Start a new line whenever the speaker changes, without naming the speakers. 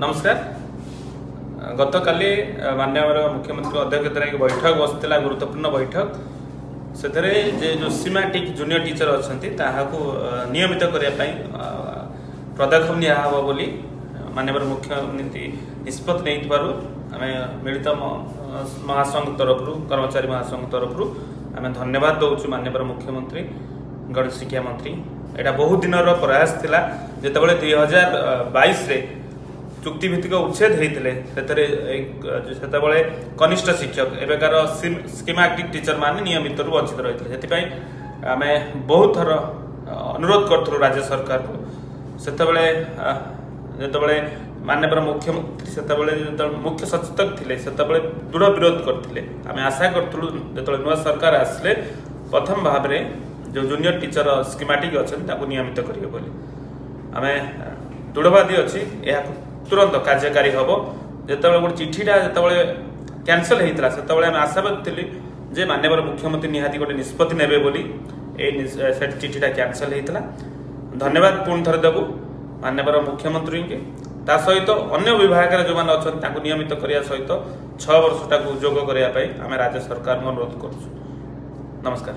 नमस्कार। गत काली माननीय मुख्यमंत्री अध्यक्षता एक बैठक बसला गुरुत्वपूर्ण बैठक से जो सिस्टेमेटिक जूनियर टीचर अच्छा नियमित करने पदक्षेप निब बोली माननीय मुख्यमंत्री निष्पत्ति नहीं आम मिलित महासंघ तरफ कर्मचारी महासंघ तरफ आम धन्यवाद दौचु माननीय मुख्यमंत्री गणेश शिक्षा मंत्री। यहाँ बहुत दिन प्रयास थिला जितेबाला 2022 चुक्तिभित्तिक उच्छेद होते कनिष्ठ शिक्षक एवकार स्कीमेटिक टीचर मान नियमित वंचित रही है। आम बहुत थर अनुरोध करूँ राज्य सरकार को सेतबले जितेबाला माननीय मुख्यमंत्री से मुख्य सचेतक थे से दृढ़ विरोध करते आम आशा करूँ जो नुआ सरकार आसले प्रथम भाव में जो जूनियर टीचर स्कीमेटिक अच्छा नियमित करेंगे बोली आम दृढ़वादी अच्छी यह तुरंत कार्यकारी हम जो गोटे चिठीटा जो कैंसल होता से आम आशावादी थी जे माननीय मुख्यमंत्री निहाती गोटे निष्पत्ति नेबे बोली चिठीटा कैंसल होता। धन्यवाद पुणी थर देवु माननीय मुख्यमंत्री के ता सहित अन्य विभाग जो मैंने अच्छा नियमित करने सहित 6 वर्षटा जोग करने आम राज्य सरकार अनुरोध करुँ। नमस्कार।